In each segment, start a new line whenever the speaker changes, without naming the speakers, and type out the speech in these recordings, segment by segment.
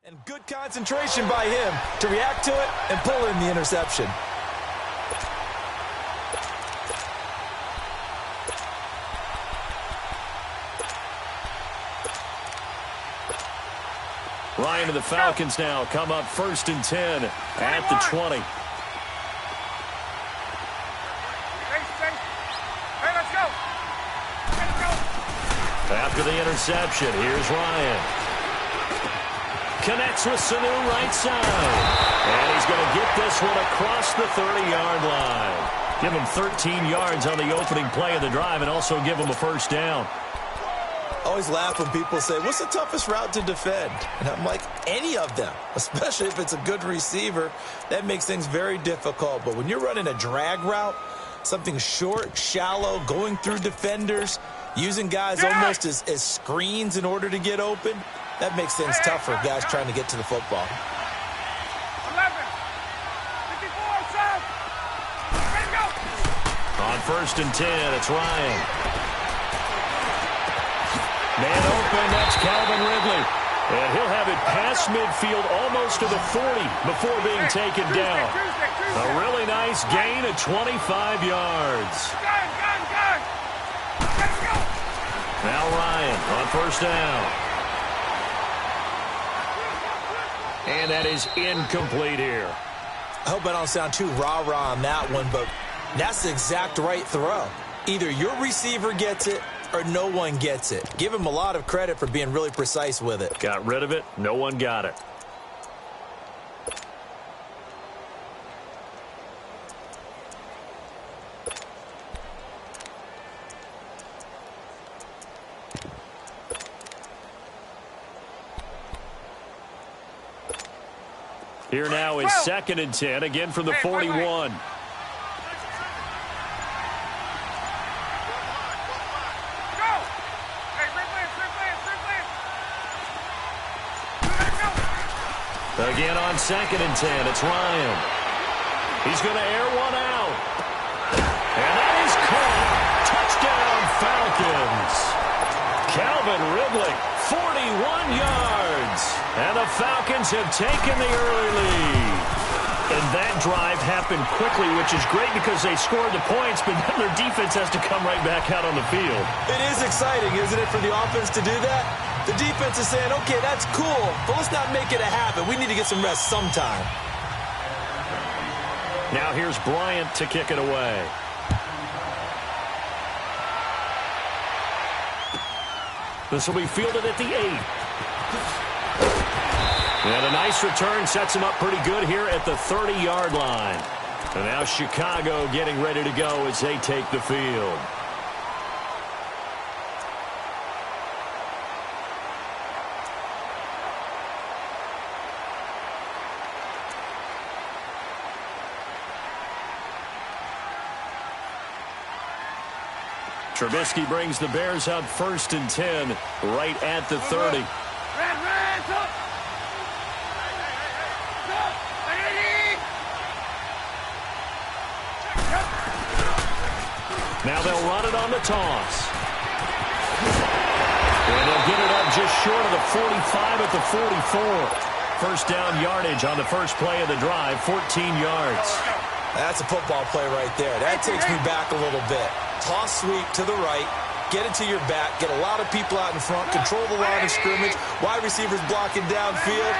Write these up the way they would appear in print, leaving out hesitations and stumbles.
And good concentration by him to react to it and pull in the interception.
Ryan and the Falcons now come up 1st and 10 at the 20. After the interception, here's Ryan. Connects with Sanu right side. And he's going to get this one across the 30-yard line. Give him 13 yards on the opening play of the drive and also give him a first down.
Always laugh when people say, what's the toughest route to defend? And I'm like, any of them, especially if it's a good receiver. That makes things very difficult. But when you're running a drag route, something short, shallow, going through defenders, using guys almost as screens in order to get open, that makes things tough for guys trying to get to the football.
11, 54, south. Ready to go.
On 1st and 10, it's Ryan. Man open, that's Calvin Ridley. And he'll have it past midfield almost to the 40 before being taken down. A really nice gain of 25 yards.
Gun. Let's go.
Now Ryan on 1st down. And that is incomplete here.
I hope I don't sound too rah-rah on that one, but that's the exact right throw. Either your receiver gets it or no one gets it. Give him a lot of credit for being really precise with it.
Got rid of it. No one got it. Here now is 2nd and 10, again from the 41.
Go. Hey, replay.
Again on 2nd and 10, it's Ryan. He's going to air one out. And that is caught. Touchdown, Falcons. Calvin Ridley, 41 yards. And the Falcons have taken the early lead. And that drive happened quickly, which is great because they scored the points, but then their defense has to come right back out on the field.
It is exciting, isn't it, for the offense to do that? The defense is saying, okay, that's cool, but let's not make it a habit. We need to get some rest sometime.
Now here's Bryant to kick it away. This will be fielded at the 8. And a nice return sets him up pretty good here at the 30-yard line. And now Chicago getting ready to go as they take the field. Trubisky brings the Bears up 1st and 10 right at the 30. Now they'll run it on the toss. And they'll get it up just short of the 45 at the 44. First down yardage on the first play of the drive, 14 yards.
That's a football play right there. That takes me back a little bit. Toss sweep to the right, get it to your back, get a lot of people out in front, control the line of scrimmage, wide receivers blocking downfield.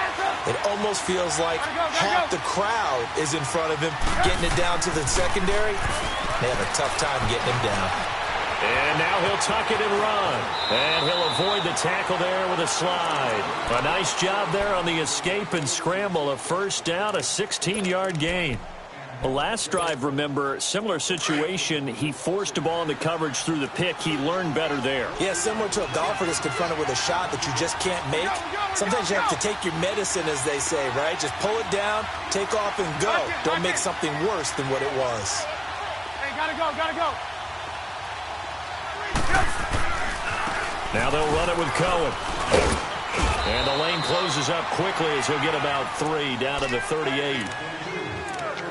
It almost feels like half the crowd is in front of him, getting it down to the secondary. They have a tough time getting him down.
And now he'll tuck it and run. And he'll avoid the tackle there with a slide. A nice job there on the escape and scramble. A first down, a 16-yard gain. The last drive, remember, similar situation. He forced a ball into coverage through the pick. He learned better there.
Yeah, similar to a golfer that's confronted with a shot that you just can't make. Sometimes you have to take your medicine, as they say, right? Just pull it down, take off, and go. Don't make something worse than what it was.
Hey, gotta go.
Now they'll run it with Cohen. And the lane closes up quickly as he'll get about 3 down to the 38.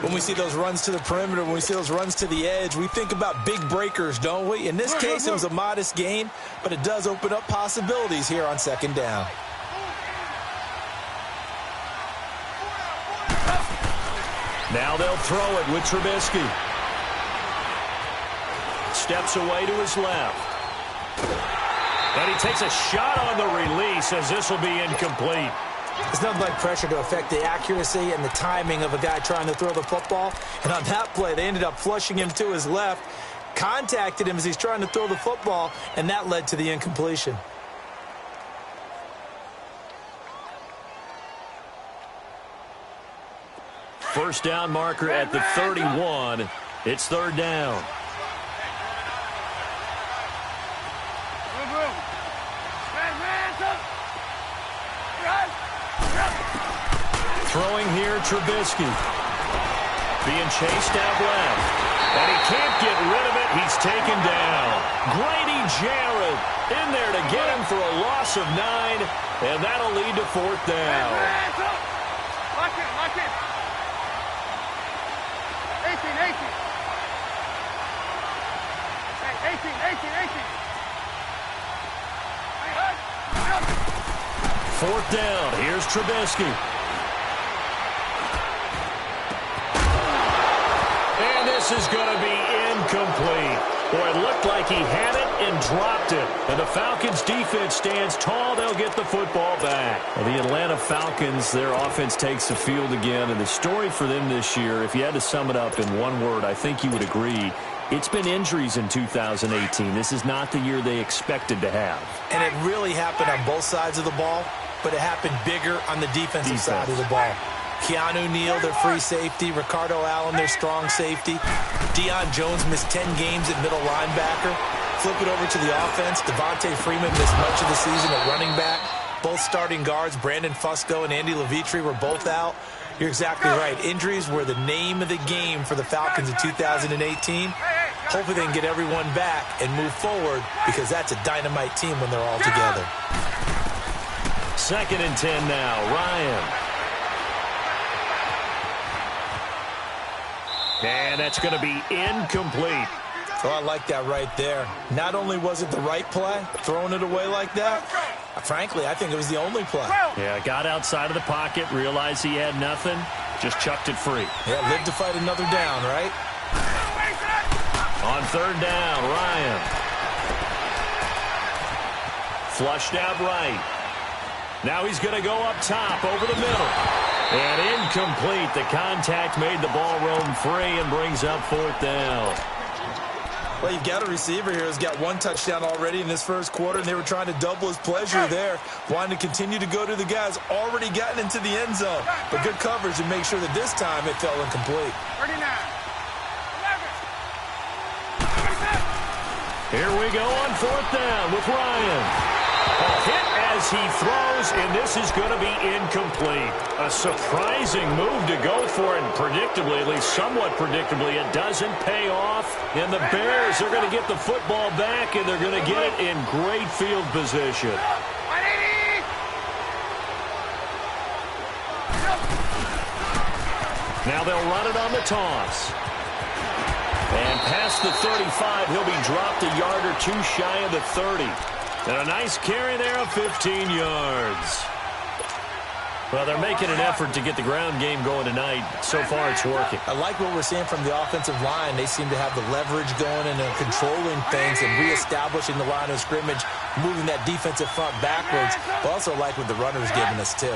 When we see those runs to the perimeter, when we see those runs to the edge, we think about big breakers, don't we? In this case, it was a modest gain, but it does open up possibilities here on 2nd down.
Now they'll throw it with Trubisky. Steps away to his left. And he takes a shot on the release as this will be incomplete.
There's nothing like pressure to affect the accuracy and the timing of a guy trying to throw the football. And on that play, they ended up flushing him to his left, contacted him as he's trying to throw the football, and that led to the incompletion.
First down marker at the 31. It's third down. Throwing here, Trubisky. Being chased out left. And he can't get rid of it. He's taken down. Grady Jarrett in there to get him for a loss of 9. And that'll lead to fourth down.
Lock in. 18. Hey, 18.
Fourth down. Here's Trubisky. And this is going to be incomplete. Boy, it looked like he had it and dropped it. And the Falcons' defense stands tall. They'll get the football back. Well, the Atlanta Falcons, their offense takes the field again. And the story for them this year, if you had to sum it up in one word, I think you would agree, it's been injuries in 2018. This is not the year they expected to have.
And it really happened on both sides of the ball, but it happened bigger on the defensive side of the ball. Keanu Neal, their free safety. Ricardo Allen, their strong safety. Deion Jones missed 10 games at middle linebacker. Flip it over to the offense. Devontae Freeman missed much of the season at running back. Both starting guards, Brandon Fusco and Andy Levitri, were both out. You're exactly right. Injuries were the name of the game for the Falcons in 2018. Hopefully they can get everyone back and move forward, because that's a dynamite team when they're all together.
2nd and 10 now. Ryan. And that's going to be incomplete.
Oh, I like that right there. Not only was it the right play, throwing it away like that, frankly, I think it was the only play.
Yeah, got outside of the pocket, realized he had nothing, just chucked it free.
Yeah, live to fight another down, right?
On third down, Ryan. Flushed out right. Now he's going to go up top over the middle. And incomplete. The contact made the ball roam free and brings up fourth down.
Well, you've got a receiver here who's got one touchdown already in this first quarter, and they were trying to double his pleasure there, wanting to continue to go to the guys already gotten into the end zone. But good coverage and make sure that this time it fell incomplete.
39. 11.
Here we go on fourth down with Ryan. A hit as he throws, and this is going to be incomplete. A surprising move to go for it, and predictably, at least somewhat predictably, it doesn't pay off. And the Bears are going to get the football back, and they're going to get it in great field position. Now they'll run it on the toss. And past the 35, he'll be dropped a yard or two shy of the 30. And a nice carry there of 15 yards. Well, they're making an effort to get the ground game going tonight. So far, it's working.
I like what we're seeing from the offensive line. They seem to have the leverage going and controlling things and reestablishing the line of scrimmage, moving that defensive front backwards. But also like what the runner's giving us, too.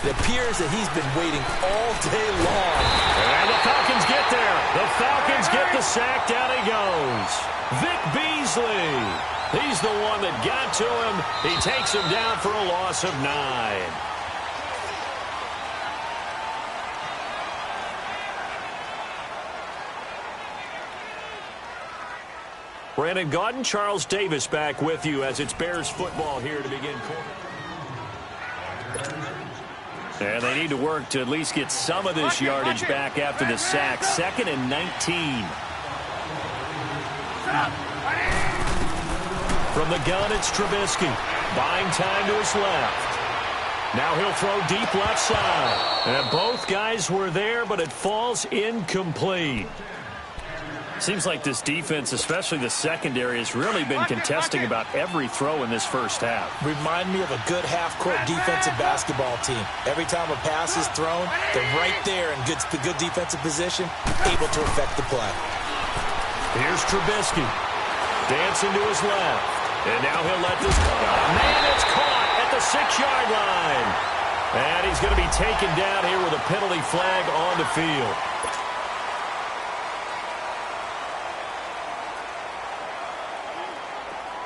It appears that he's been waiting all day long.
And the Falcons get there. The Falcons get the sack. Down he goes. Vic Beasley. He's the one that got to him. He takes him down for a loss of 9. Brandon Gaudin, Charles Davis back with you as it's Bears football here to begin quarter. And they need to work to at least get some of this yardage back after the sack. 2nd and 19. From the gun, it's Trubisky. Buying time to his left. Now he'll throw deep left side. And both guys were there, but it falls incomplete. Seems like this defense, especially the secondary, has really been contesting about every throw in this first half.
Remind me of a good half-court defensive basketball team. Every time a pass is thrown, they're right there in good defensive position, able to affect the play.
Here's Trubisky. Dancing to his left. And now he'll let this go. Man, it's caught at the 6-yard line. And he's going to be taken down here with a penalty flag on the field.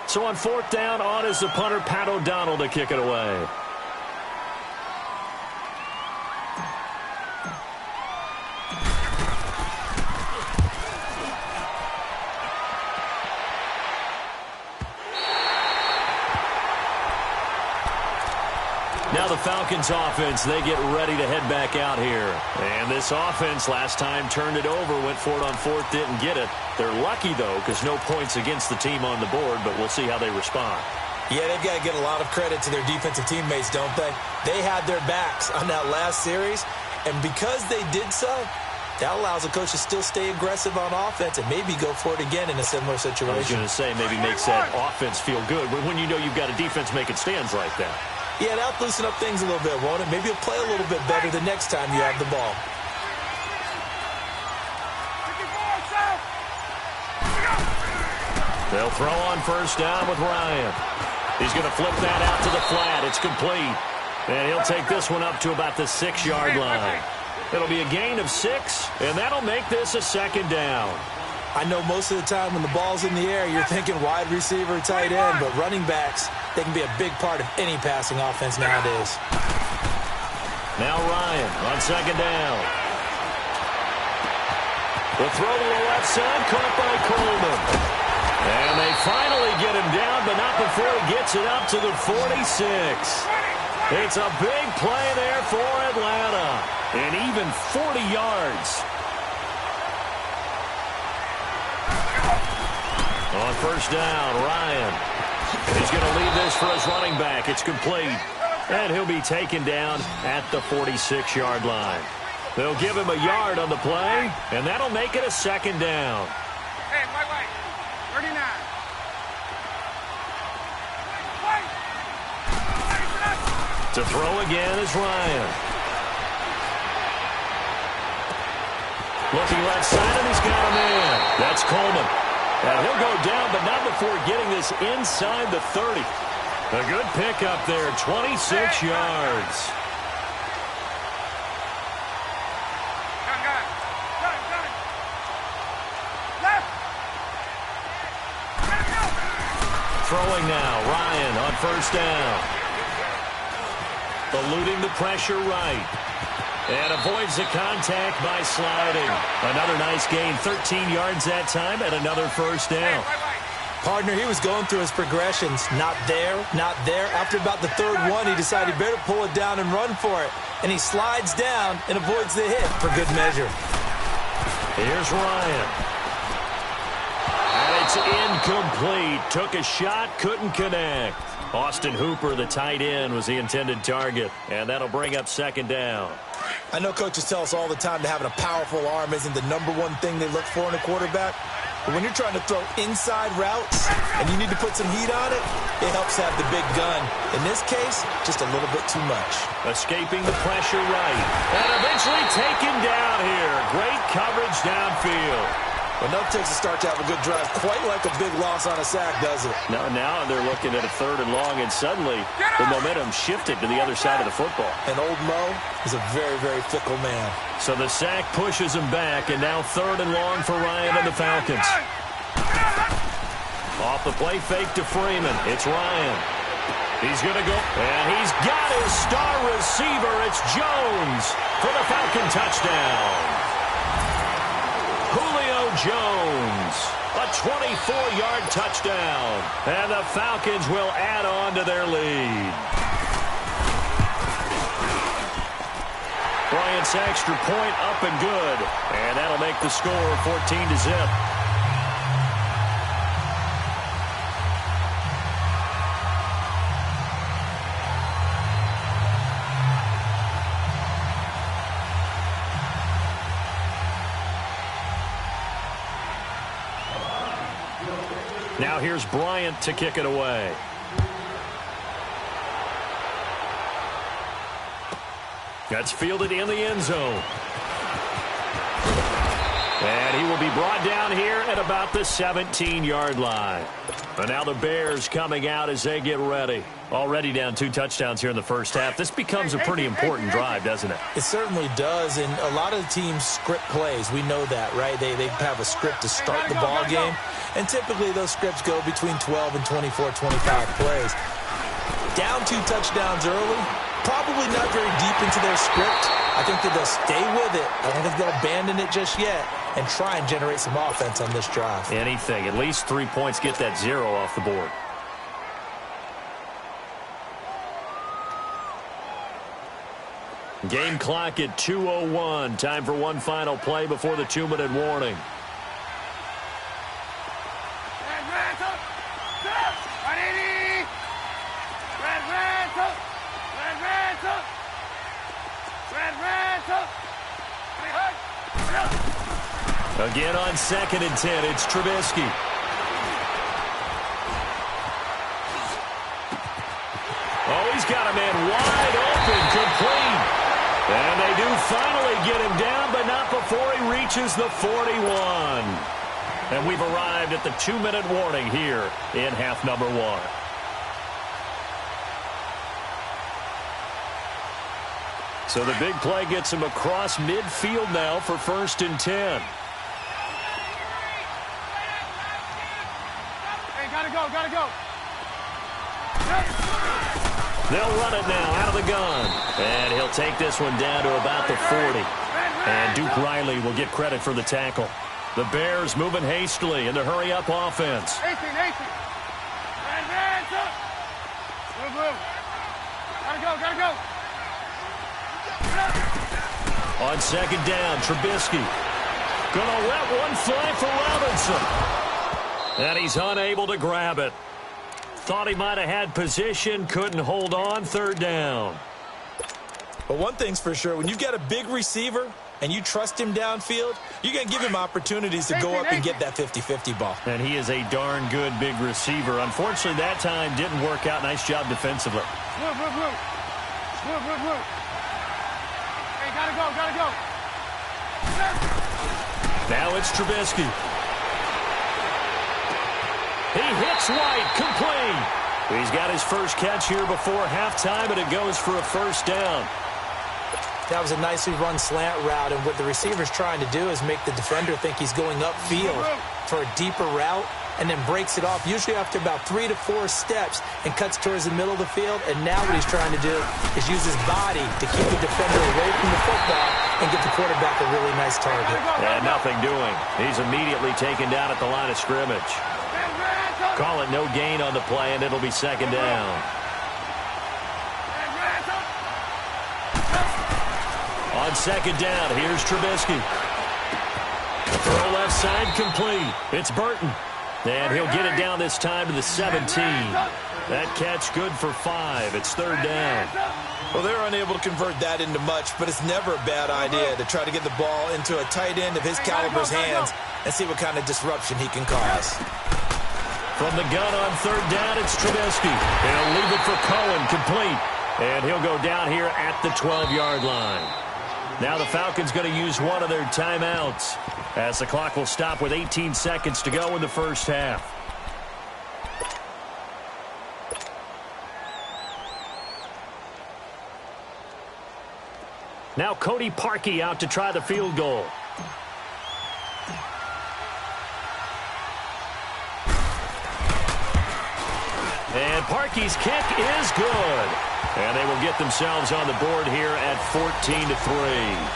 So on 4th down, on is the punter, Pat O'Donnell, to kick it away. Now the Falcons offense, they get ready to head back out here. And this offense last time turned it over, went for it on 4th, didn't get it. They're lucky, though, because no points against the team on the board, but we'll see how they respond. Yeah, they've got to get a lot of credit to their defensive teammates, don't they? They had their backs on that last series, and because they did so, that allows the coach to still stay aggressive on offense and maybe go for it again in a similar situation. I was going to say maybe makes that offense feel good when you know you've got a defense making stands like that. Yeah, that'll loosen up things a little bit, won't it? Maybe you'll play a little bit better the next time you have the ball. They'll throw on 1st down with Ryan. He's going to flip that out to the flat. It's complete. And he'll take this one up to about the 6-yard line. It'll be a gain of 6, and that'll make this a 2nd down. I know most of the time when the ball's in the air, you're thinking wide receiver, tight end, but running backs, they can be a big part of any passing offense nowadays. Now Ryan on 2nd down. The throw to the left side, caught by Coleman. And they finally get him down, but not before he gets it up to the 46. It's a big play there for Atlanta. And even 40 yards. On 1st down, Ryan. He's going to leave this for his running back. It's complete. And he'll be taken down at the 46-yard line. They'll give him a yard on the play, and that'll make it a 2nd down.
Hey, wait. 39.
To throw again is Ryan. Looking left side, and he's got him in. That's Coleman. And he'll go down, but not before getting this inside the 30. A good pickup there, 26 yards.
Gun. Left.
Throwing now, Ryan on 1st down. Eluding the pressure right. And avoids the contact by sliding. Another nice gain, 13 yards that time, and another 1st down. Partner, he was going through his progressions. Not there, not there. After about the 3rd one, he decided he better pull it down and run for it. And he slides down and avoids the hit for good measure. Here's Ryan. And it's incomplete. Took a shot, couldn't connect. Austin Hooper, the tight end, was the intended target. And that'll bring up 2nd down. I know coaches tell us all the time that having a powerful arm isn't the #1 thing they look for in a quarterback. But when you're trying to throw inside routes and you need to put some heat on it, it helps have the big gun. In this case, just a little bit too much. Escaping the pressure right. And eventually taken down here. Great coverage downfield. Enough takes a start to have a good drive. Quite like a big loss on a sack, does it? Now they're looking at a 3rd and long, and suddenly the momentum shifted to the other side of the football. And old Mo is a very, very fickle man. So the sack pushes him back, and now 3rd and long for Ryan and the Falcons. Off the play fake to Freeman. It's Ryan. He's going to go, and he's got his star receiver. It's Jones for the Falcon touchdown. Julio Jones, a 24-yard touchdown. And the Falcons will add on to their lead. Bryant Saxter point up and good. And that'll make the score 14-0. Now here's Bryant to kick it away. That's fielded in the end zone. And he will be brought down here at about the 17-yard line. And now the Bears coming out as they get ready. Already down 2 touchdowns here in the first half. This becomes a pretty important drive, doesn't it?
It certainly does, and a lot of the teams script plays. We know that, right? They have a script to start the ball game, and typically those scripts go between 12 and 24, 25 plays. Down 2 touchdowns early, probably not very deep into their script. I think that they'll stay with it. I don't think they'll abandon it just yet and try and generate some offense on this drive.
Anything. At least 3 points, get that 0 off the board. Game clock at 2:01. Time for one final play before the 2-minute warning. Again on 2nd and 10, it's Trubisky. Oh, he's got a man wide open, complete. And they do finally get him down, but not before he reaches the 41. And we've arrived at the 2-minute warning here in half number 1. So the big play gets him across midfield now for 1st and 10.
Hey, gotta go.
They'll run it now out of the gun. And he'll take this one down to about the 40. And Duke Riley will get credit for the tackle. The Bears moving hastily in the hurry-up offense.
18. Move. Gotta go.
On 2nd down, Trubisky. Gonna let one fly for Robinson. And he's unable to grab it. Thought he might have had position, couldn't hold on, 3rd down.
But one thing's for sure, when you got a big receiver and you trust him downfield, you're going to give him opportunities to go up and get that 50-50 ball.
And he is a darn good big receiver. Unfortunately, that time didn't work out. Nice job defensively.
Move. Hey, gotta go.
Now it's Trubisky. He hits White, complete. He's got his first catch here before halftime, and it goes for a 1st down.
That was a nicely run slant route, and what the receiver's trying to do is make the defender think he's going upfield for a deeper route, and then breaks it off, usually after about 3 to 4 steps, and cuts towards the middle of the field. And now what he's trying to do is use his body to keep the defender away from the football and get the quarterback a really nice target.
And nothing doing. He's immediately taken down at the line of scrimmage. Call it no gain on the play, and it'll be 2nd down. On 2nd down, here's Trubisky. Throw left side, complete. It's Burton. And he'll get it down this time to the 17. That catch good for 5. It's 3rd down.
Well, they're unable to convert that into much, but it's never a bad idea to try to get the ball into a tight end of his caliber's hands and see what kind of disruption he can cause.
From the gun on 3rd down, it's Trubisky. He'll leave it for Cohen, complete. And he'll go down here at the 12-yard line. Now the Falcons going to use one of their timeouts as the clock will stop with 18 seconds to go in the first half. Now Cody Parkey out to try the field goal. And Parkey's kick is good. And they will get themselves on the board here at 14-3.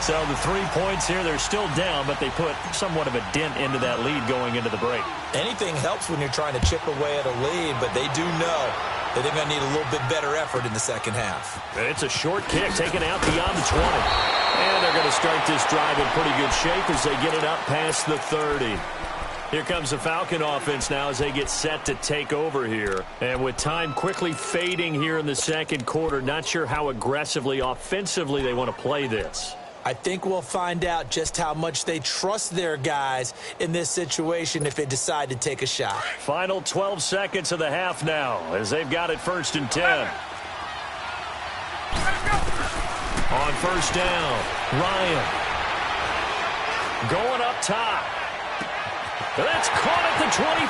So the 3 points here, they're still down, but they put somewhat of a dent into that lead going into the break.
Anything helps when you're trying to chip away at a lead, but they do know that they're going to need a little bit better effort in the second half.
And it's a short kick taken out beyond the 20. And they're going to start this drive in pretty good shape as they get it up past the 30. Here comes the Falcon offense now as they get set to take over here. And with time quickly fading here in the second quarter, not sure how aggressively, offensively they want to play this.
I think we'll find out just how much they trust their guys in this situation if they decide to take a shot.
Final 12 seconds of the half now as they've got it 1st and 10. On 1st down, Ryan. Going up top. That's caught at the 25.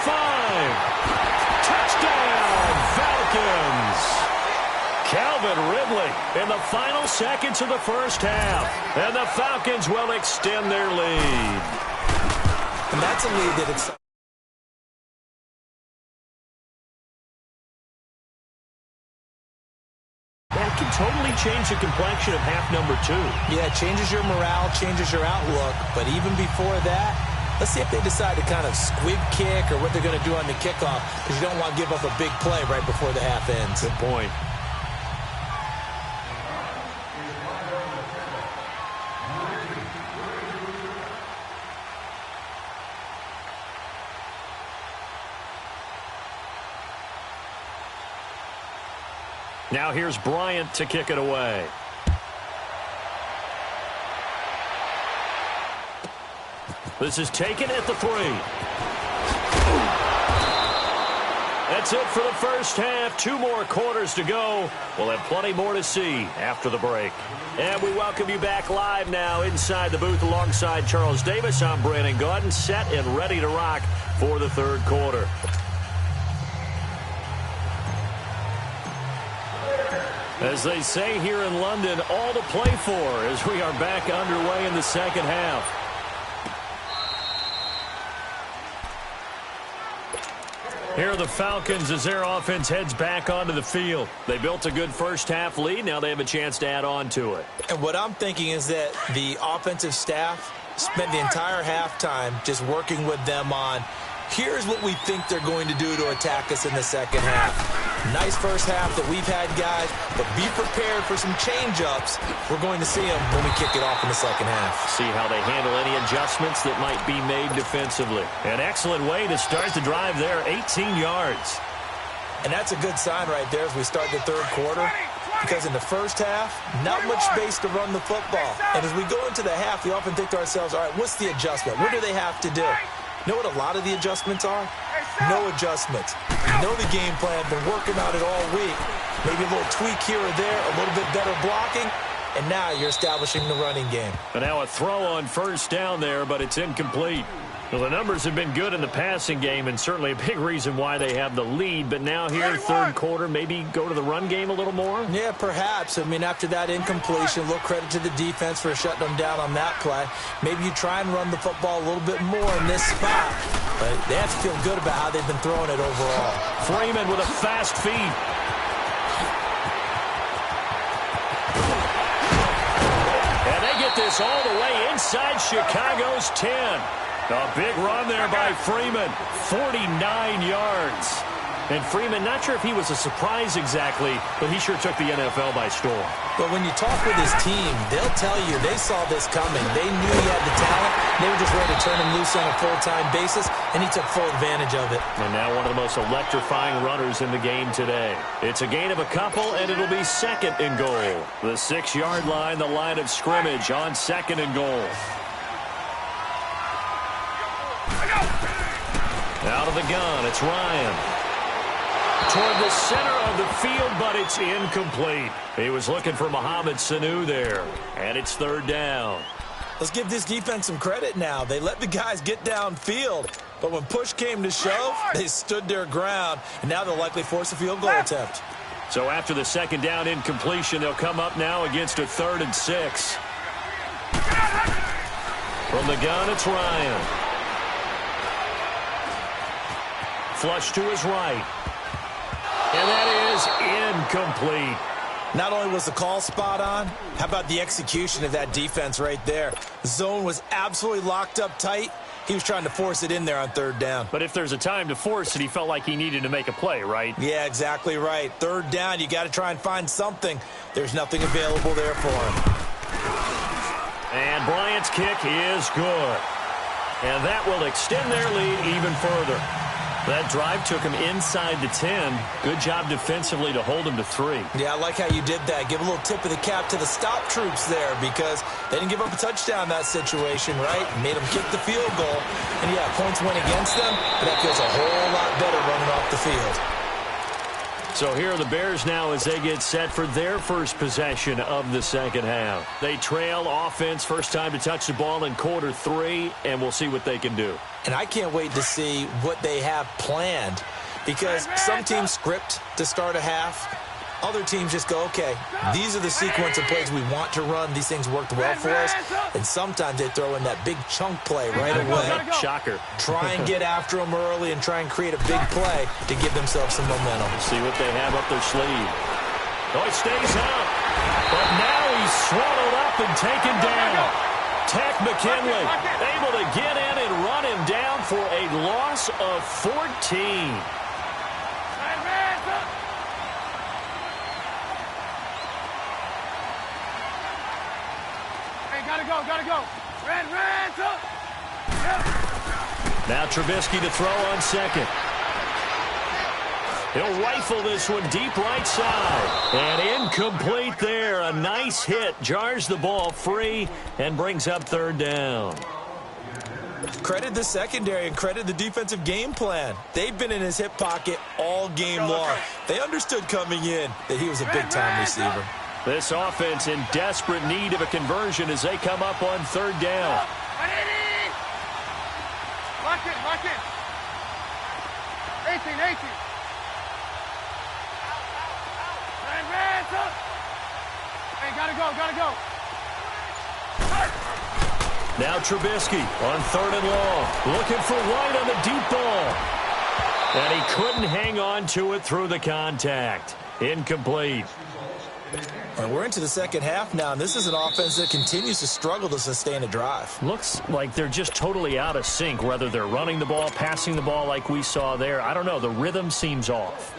Touchdown, Falcons. Calvin Ridley in the final seconds of the first half. And the Falcons will extend their lead.
And that's a lead that it's...
That can totally change the complexion of half number 2.
Yeah, it changes your morale, changes your outlook. But even before that, let's see if they decide to kind of squib kick or what they're going to do on the kickoff, because you don't want to give up a big play right before the half ends.
Good point. Now here's Bryant to kick it away. This is taken at the 3. That's it for the first half. 2 more quarters to go. We'll have plenty more to see after the break. And we welcome you back live now inside the booth alongside Charles Davis. I'm Brandon Gaudin, set and ready to rock for the 3rd quarter. As they say here in London, all to play for as we are back underway in the 2nd half. Here are the Falcons as their offense heads back onto the field. They built a good first half lead. Now they have a chance to add on to it.
And what I'm thinking is that the offensive staff spent the entire halftime just working with them on, here's what we think they're going to do to attack us in the 2nd half. Nice first half that we've had, guys, but be prepared for some change-ups. We're going to see them when we kick it off in the 2nd half.
See how they handle any adjustments that might be made defensively. An excellent way to start the drive there, 18 yards.
And that's a good sign right there as we start the 3rd quarter, because in the first half, not much space to run the football. And as we go into the half, we often think to ourselves, all right, what's the adjustment? What do they have to do? You know what a lot of the adjustments are? No adjustments. You know the game plan, been working on it all week. Maybe a little tweak here or there, a little bit better blocking, and now you're establishing the running game.
And now a throw on 1st down there, but it's incomplete. Well, the numbers have been good in the passing game, and certainly a big reason why they have the lead. But now here, 3rd quarter, maybe go to the run game a little more?
Yeah, perhaps. I mean, after that incompletion, a little credit to the defense for shutting them down on that play. Maybe you try and run the football a little bit more in this spot. But they have to feel good about how they've been throwing it overall.
Freeman with a fast feed. And they get this all the way inside Chicago's 10. A big run there by Freeman, 49 yards. And Freeman, not sure if he was a surprise exactly, but he sure took the NFL by storm.
But when you talk with his team, they'll tell you they saw this coming. They knew he had the talent. They were just ready to turn him loose on a full-time basis, and he took full advantage of it.
And now one of the most electrifying runners in the game today. It's a gain of a couple, and it'll be 2nd and goal. The 6-yard line, the line of scrimmage on 2nd and goal. Out of the gun, it's Ryan. Toward the center of the field, but it's incomplete. He was looking for Mohamed Sanu there, and it's 3rd down.
Let's give this defense some credit now. They let the guys get downfield, but when push came to shove, they stood their ground, and now they'll likely force a field goal attempt.
So after the 2nd down incompletion, they'll come up now against a 3rd and 6. From the gun, it's Ryan. Flush to his right. And that is incomplete.
Not only was the call spot on, how about the execution of that defense right there? The zone was absolutely locked up tight. He was trying to force it in there on 3rd down.
But if there's a time to force it, he felt like he needed to make a play, right?
Yeah, exactly right. 3rd down, you got to try and find something. There's nothing available there for him.
And Bryant's kick is good. And that will extend their lead even further. That drive took him inside the 10. Good job defensively to hold him to 3.
Yeah, I like how you did that. Give a little tip of the cap to the stop troops there because they didn't give up a touchdown in that situation, right? Made them kick the field goal. And, yeah, points went against them, but that feels a whole lot better running off the field.
So here are the Bears now as they get set for their first possession of the second half. They trail offense, first time to touch the ball in quarter 3, and we'll see what they can do.
And I can't wait to see what they have planned because some teams script to start a half. Other teams just go, okay, these are the sequence of plays we want to run. These things worked well for us. And sometimes they throw in that big chunk play right away.
Shocker.
Try and get after them early and try and create a big play to give themselves some momentum.
See what they have up their sleeve. Oh, he stays up. But now he's swallowed up and taken down. Tech McKinley able to get in and run him down for a loss of 14.
Gotta go. Red, up. Yep.
Now Trubisky to throw on second. He'll rifle this one deep right side. And incomplete there. A nice hit. Jars the ball free and brings up third down.
Credit the secondary and credit the defensive game plan. They've been in his hip pocket all game long. They understood coming in that he was a big-time receiver.
This offense in desperate need of a conversion as they come up on third down.
Lock it. 18. Red, up. Hey, gotta go.
Now Trubisky on third and long. Looking for White on the deep ball. And he couldn't hang on to it through the contact. Incomplete.
And we're into the second half now, and this is an offense that continues to struggle to sustain a drive.
Looks like they're just totally out of sync, whether they're running the ball, passing the ball like we saw there. I don't know. The rhythm seems off.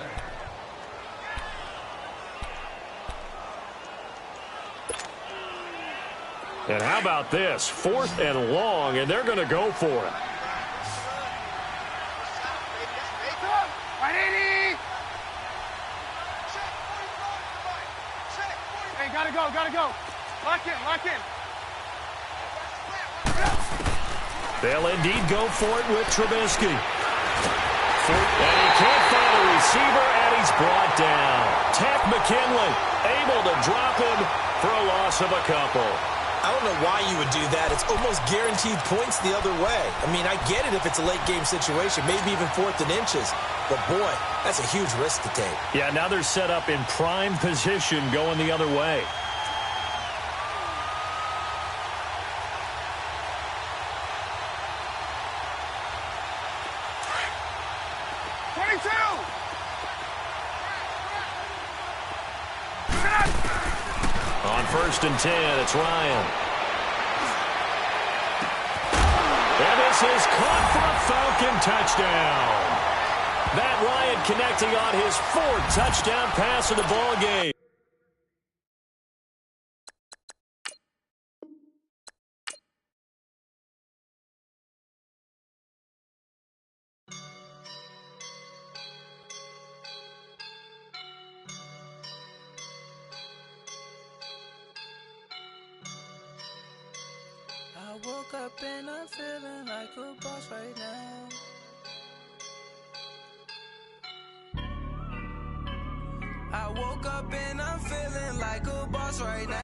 And how about this? 4th and long, and they're going to go for it.
Gotta go. Lock in.
They'll indeed go for it with Trubisky. And he can't find a receiver, and he's brought down. Tech McKinley able to drop him for a loss of a couple.
I don't know why you would do that. It's almost guaranteed points the other way. I mean, I get it if it's a late game situation, maybe even 4th and inches. But, boy, that's a huge risk to take.
Yeah, now they're set up in prime position going the other way. On 1st and 10, it's Ryan. And this is caught for a Falcon touchdown. Matt Ryan connecting on his 4th touchdown pass of the ball game.
I woke up and I'm feeling like a boss right now. I woke up and I'm feeling like a boss right now.